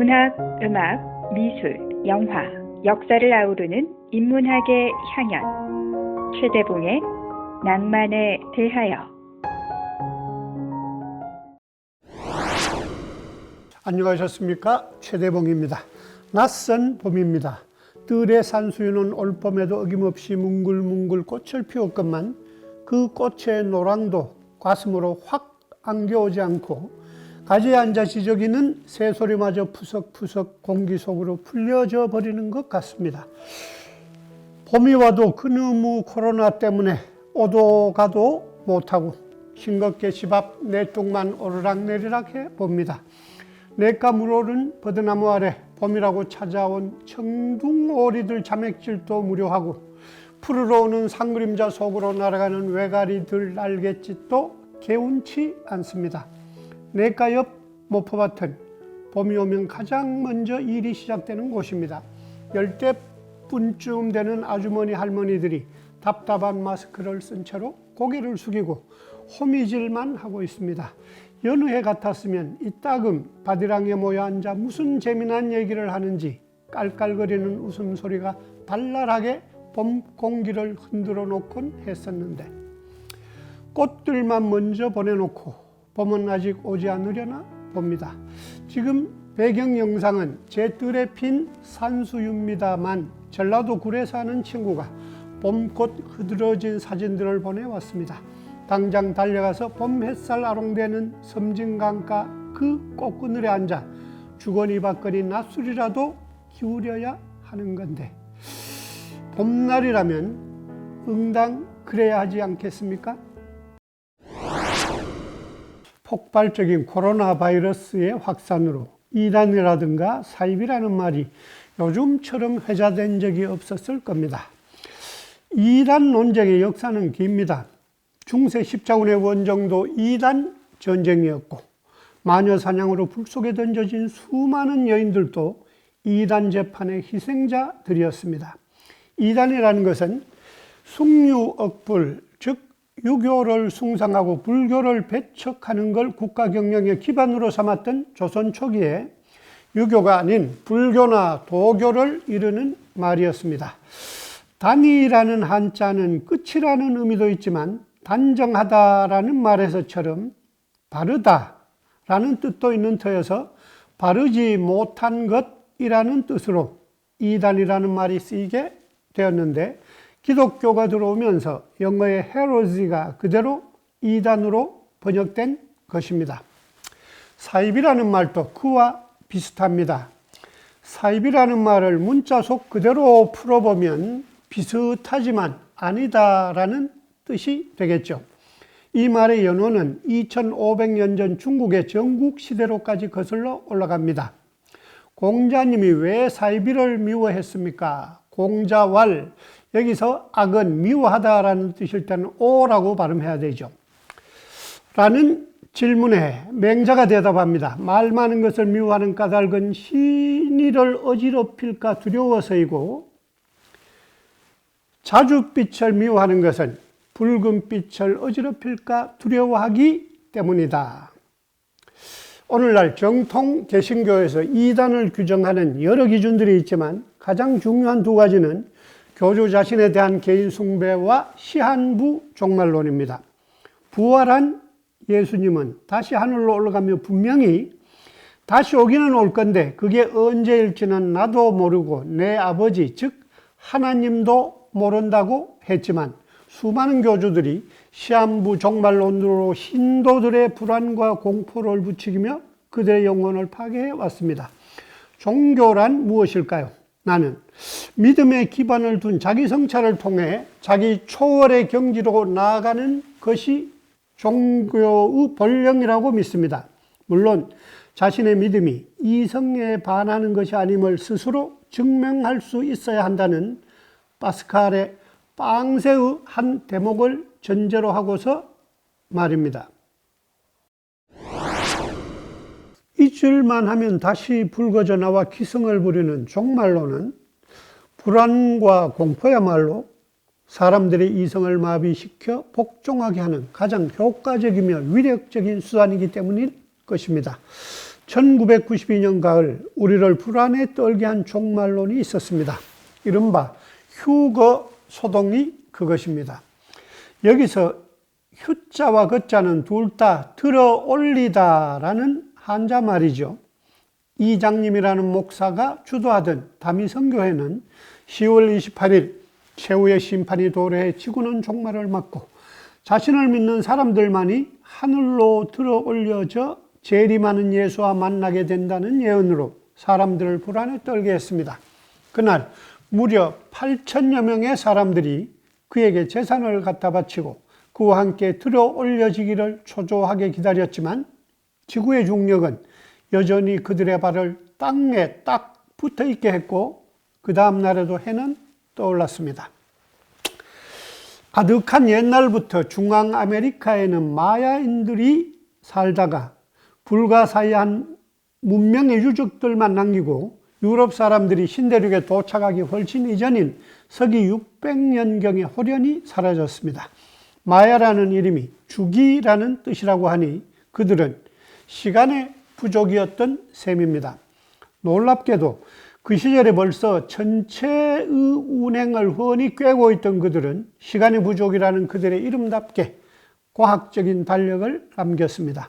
문학, 음악, 미술, 영화, 역사를 아우르는 인문학의 향연. 최대봉의 낭만에 대하여. 안녕하셨습니까? 최대봉입니다. 낯선 봄입니다. 뜰의 산수유는 올봄에도 어김없이 뭉글뭉글 꽃을 피웠건만 그 꽃의 노랑도 가슴으로 확 안겨오지 않고 가지에 앉아 지저귀는 새소리마저 푸석푸석 공기 속으로 풀려져 버리는 것 같습니다. 봄이 와도 그놈의 코로나 때문에 오도 가도 못하고 싱겁게 집 앞 내뚝만 오르락내리락 해봅니다. 냇가 물오른 버드나무 아래 봄이라고 찾아온 청둥오리들 자맥질도 무료하고 푸르러 오는 산그림자 속으로 날아가는 외가리들 날갯짓도 개운치 않습니다. 냇가 옆 모포밭은 봄이 오면 가장 먼저 일이 시작되는 곳입니다. 열대뿐쯤 되는 아주머니 할머니들이 답답한 마스크를 쓴 채로 고개를 숙이고 호미질만 하고 있습니다. 여느 해 같았으면 이따금 바디랑에 모여 앉아 무슨 재미난 얘기를 하는지 깔깔거리는 웃음소리가 발랄하게 봄 공기를 흔들어 놓곤 했었는데 꽃들만 먼저 보내놓고 봄은 아직 오지 않으려나 봅니다. 지금 배경 영상은 제 뜰에 핀 산수유입니다만 전라도 굴에 사는 친구가 봄꽃 흐드러진 사진들을 보내왔습니다. 당장 달려가서 봄 햇살 아롱대는 섬진강가 그 꽃그늘에 앉아 주거니 받거니 낯술이라도 기울여야 하는 건데 봄날이라면 응당 그래야 하지 않겠습니까? 폭발적인 코로나 바이러스의 확산으로 이단이라든가 사입이라는 말이 요즘처럼 회자된 적이 없었을 겁니다. 이단 논쟁의 역사는 깁니다. 중세 십자군의 원정도 이단 전쟁이었고 마녀 사냥으로 불 속에 던져진 수많은 여인들도 이단 재판의 희생자들이었습니다. 이단이라는 것은 숭유억불, 즉 유교를 숭상하고 불교를 배척하는 걸 국가 경영의 기반으로 삼았던 조선 초기에 유교가 아닌 불교나 도교를 이르는 말이었습니다. 단이라는 한자는 끝이라는 의미도 있지만 단정하다라는 말에서처럼 바르다라는 뜻도 있는 터여서 바르지 못한 것이라는 뜻으로 이단이라는 말이 쓰이게 되었는데 기독교가 들어오면서 영어의 헤로지가 그대로 이단으로 번역된 것입니다. 사입이라는 말도 그와 비슷합니다. 사입이라는 말을 문자 속 그대로 풀어보면 비슷하지만 아니다라는 뜻이 되겠죠. 이 말의 연원은 2500년 전 중국의 전국시대로까지 거슬러 올라갑니다. 공자님이 왜 사이비를 미워했습니까? 공자왈, 여기서 악은 미워하다라는 뜻일 때는 오라고 발음해야 되죠. 라는 질문에 맹자가 대답합니다. 말 많은 것을 미워하는 까닭은 신의를 어지럽힐까 두려워서이고 자줏빛을 미워하는 것은 붉은 빛을 어지럽힐까 두려워하기 때문이다. 오늘날 정통 개신교에서 이단을 규정하는 여러 기준들이 있지만 가장 중요한 두 가지는 교주 자신에 대한 개인 숭배와 시한부 종말론입니다. 부활한 예수님은 다시 하늘로 올라가며 분명히 다시 오기는 올 건데 그게 언제일지는 나도 모르고 내 아버지 즉 하나님도 모른다고 했지만 수많은 교주들이 시한부 종말론으로 신도들의 불안과 공포를 부추기며 그들의 영혼을 파괴해 왔습니다. 종교란 무엇일까요? 나는 믿음의 기반을 둔 자기 성찰을 통해 자기 초월의 경지로 나아가는 것이 종교의 본령이라고 믿습니다. 물론 자신의 믿음이 이성에 반하는 것이 아님을 스스로 증명할 수 있어야 한다는 파스칼의 빵세의 한 대목을 전제로 하고서 말입니다. 잊을만 하면 다시 불거져 나와 기승을 부리는 종말론은 불안과 공포야말로 사람들의 이성을 마비시켜 복종하게 하는 가장 효과적이며 위력적인 수단이기 때문일 것입니다. 1992년 가을 우리를 불안에 떨게 한 종말론이 있었습니다. 이른바 휴거 소동이 그것입니다. 여기서 휴자와 거자는 둘 다 들어 올리다라는 한자 말이죠. 이장님이라는 목사가 주도하던 다미선교회는 10월 28일 최후의 심판이 도래해 지구는 종말을 맞고 자신을 믿는 사람들만이 하늘로 들어 올려져 재림하는 예수와 만나게 된다는 예언으로 사람들을 불안에 떨게 했습니다. 그날 무려 8천여 명의 사람들이 그에게 재산을 갖다 바치고 그와 함께 들어 올려지기를 초조하게 기다렸지만 지구의 중력은 여전히 그들의 발을 땅에 딱 붙어 있게 했고 그 다음 날에도 해는 떠올랐습니다. 아득한 옛날부터 중앙 아메리카에는 마야인들이 살다가 불가사의한 문명의 유적들만 남기고 유럽 사람들이 신대륙에 도착하기 훨씬 이전인 서기 600년경에 호련히 사라졌습니다. 마야라는 이름이 주기라는 뜻이라고 하니 그들은 시간의 부족이었던 셈입니다. 놀랍게도 그 시절에 벌써 전체의 운행을 훤히 꿰고 있던 그들은 시간의 부족이라는 그들의 이름답게 과학적인 달력을 남겼습니다.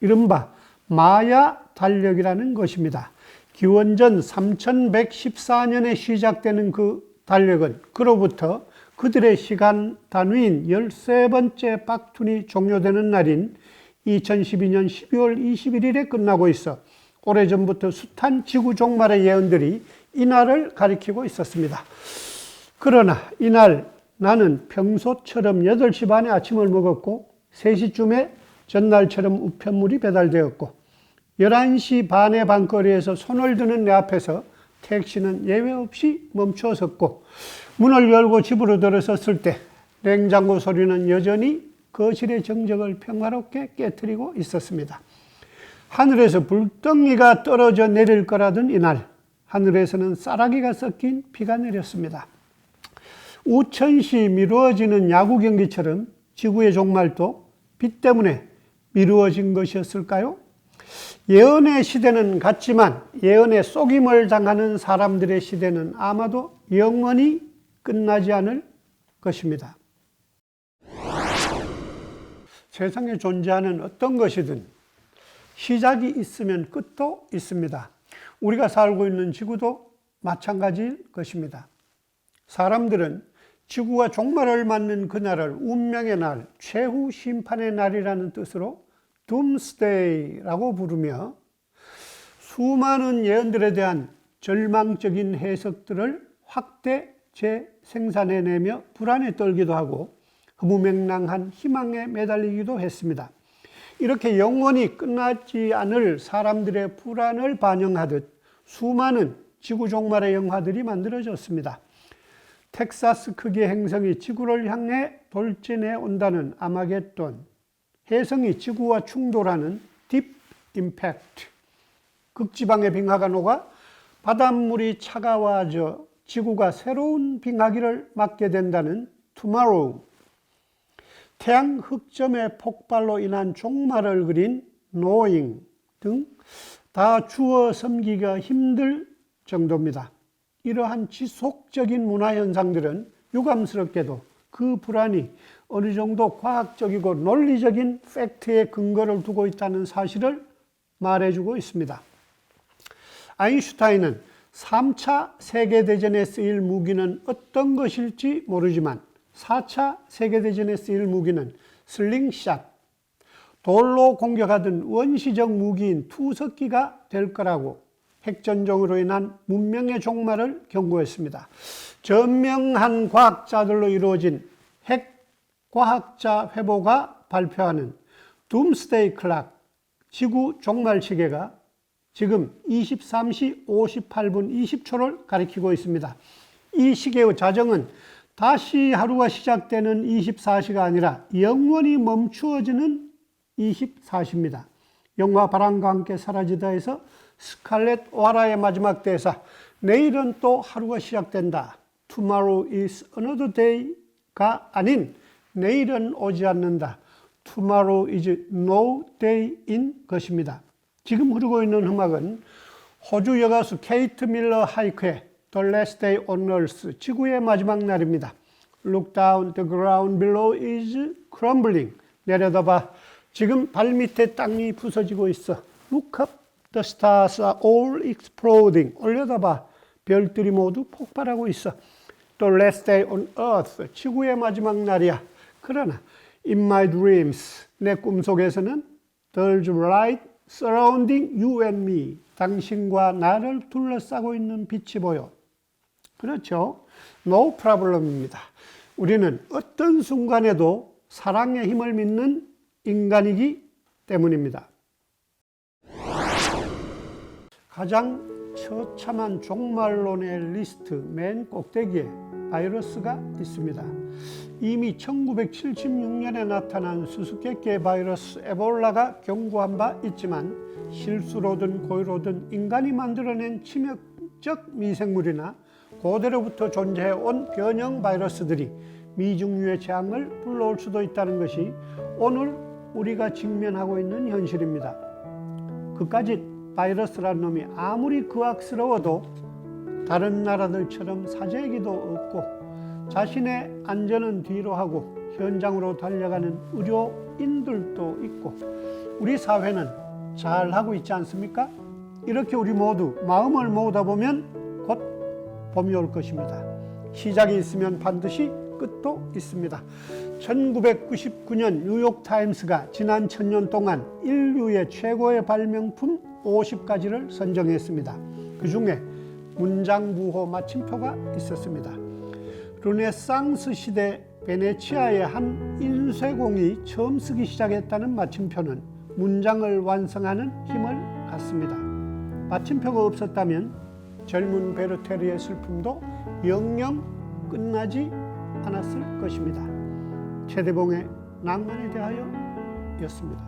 이른바 마야 달력이라는 것입니다. 기원전 3114년에 시작되는 그 달력은 그로부터 그들의 시간 단위인 13번째 박툰이 종료되는 날인 2012년 12월 21일에 끝나고 있어 오래전부터 숱한 지구 종말의 예언들이 이날을 가리키고 있었습니다. 그러나 이날 나는 평소처럼 8시 반에 아침을 먹었고 3시쯤에 전날처럼 우편물이 배달되었고 11시 반의 밤거리에서 손을 드는 내 앞에서 택시는 예외 없이 멈춰 섰고 문을 열고 집으로 들어섰을 때 냉장고 소리는 여전히 거실의 정적을 평화롭게 깨트리고 있었습니다. 하늘에서 불덩이가 떨어져 내릴 거라던 이날 하늘에서는 쌀아기가 섞인 비가 내렸습니다. 우천시 미루어지는 야구 경기처럼 지구의 종말도 비 때문에 미루어진 것이었을까요? 예언의 시대는 같지만 예언의 속임을 당하는 사람들의 시대는 아마도 영원히 끝나지 않을 것입니다. 세상에 존재하는 어떤 것이든 시작이 있으면 끝도 있습니다. 우리가 살고 있는 지구도 마찬가지일 것입니다. 사람들은 지구가 종말을 맞는 그날을 운명의 날, 최후 심판의 날이라는 뜻으로 둠스데이라고 부르며 수많은 예언들에 대한 절망적인 해석들을 확대 재생산해내며 불안에 떨기도 하고 허무맹랑한 희망에 매달리기도 했습니다. 이렇게 영원히 끝나지 않을 사람들의 불안을 반영하듯 수많은 지구 종말의 영화들이 만들어졌습니다. 텍사스 크기의 행성이 지구를 향해 돌진해 온다는 아마겟돈, 해성이 지구와 충돌하는 딥 임팩트, 극지방의 빙하가 녹아 바닷물이 차가워져 지구가 새로운 빙하기를 맞게 된다는 투마로우, 태양 흑점의 폭발로 인한 종말을 그린 노잉 등 다 주워 섬기기가 힘들 정도입니다. 이러한 지속적인 문화 현상들은 유감스럽게도 그 불안이 어느 정도 과학적이고 논리적인 팩트에 근거를 두고 있다는 사실을 말해주고 있습니다. 아인슈타인은 3차 세계대전에 쓰일 무기는 어떤 것일지 모르지만 4차 세계대전에 쓰일 무기는 슬링샷, 돌로 공격하던 원시적 무기인 투석기가 될 거라고 핵전쟁으로 인한 문명의 종말을 경고했습니다. 전명한 과학자들로 이루어진 핵과학자 회보가 발표하는 둠스데이 클락, 지구 종말 시계가 지금 23시 58분 20초를 가리키고 있습니다. 이 시계의 자정은 다시 하루가 시작되는 24시가 아니라 영원히 멈추어지는 24시입니다. 영화 바람과 함께 사라지다에서 스칼렛 오하라의 마지막 대사, 내일은 또 하루가 시작된다. Tomorrow is another day가 아닌 내일은 오지 않는다. Tomorrow is no day인 것입니다. 지금 흐르고 있는 음악은 호주 여가수 케이트 밀러 하이크의 The Last Day on Earth, 지구의 마지막 날입니다. Look down, the ground below is crumbling. 내려다봐, 지금 발밑에 땅이 부서지고 있어. Look up, the stars are all exploding. 올려다봐, 별들이 모두 폭발하고 있어. The last day on earth, 지구의 마지막 날이야. 그러나 in my dreams, 내 꿈속에서는 there's light surrounding you and me. 당신과 나를 둘러싸고 있는 빛이 보여. 그렇죠? No problem입니다. 우리는 어떤 순간에도 사랑의 힘을 믿는 인간이기 때문입니다. 가장 처참한 종말론의 리스트 맨 꼭대기에 바이러스가 있습니다. 이미 1976년에 나타난 수수께끼 바이러스 에볼라가 경고한 바 있지만 실수로든 고의로든 인간이 만들어낸 치명적 미생물이나 고대로부터 존재해온 변형 바이러스들이 미중유의 재앙을 불러올 수도 있다는 것이 오늘 우리가 직면하고 있는 현실입니다. 그까짓 바이러스라는 놈이 아무리 거악스러워도 다른 나라들처럼 사재기도 없고 자신의 안전은 뒤로 하고 현장으로 달려가는 의료인들도 있고 우리 사회는 잘하고 있지 않습니까? 이렇게 우리 모두 마음을 모으다 보면 곧 봄이 올 것입니다. 시작이 있으면 반드시 끝도 있습니다. 1999년 뉴욕타임스가 지난 1000년 동안 인류의 최고의 발명품 50가지를 선정했습니다. 그 중에 문장부호 마침표가 있었습니다. 르네상스 시대 베네치아의 한 인쇄공이 처음 쓰기 시작했다는 마침표는 문장을 완성하는 힘을 갖습니다. 마침표가 없었다면 젊은 베르테르의 슬픔도 영영 끝나지 않았을 것입니다. 최대봉의 낭만에 대하여 였습니다.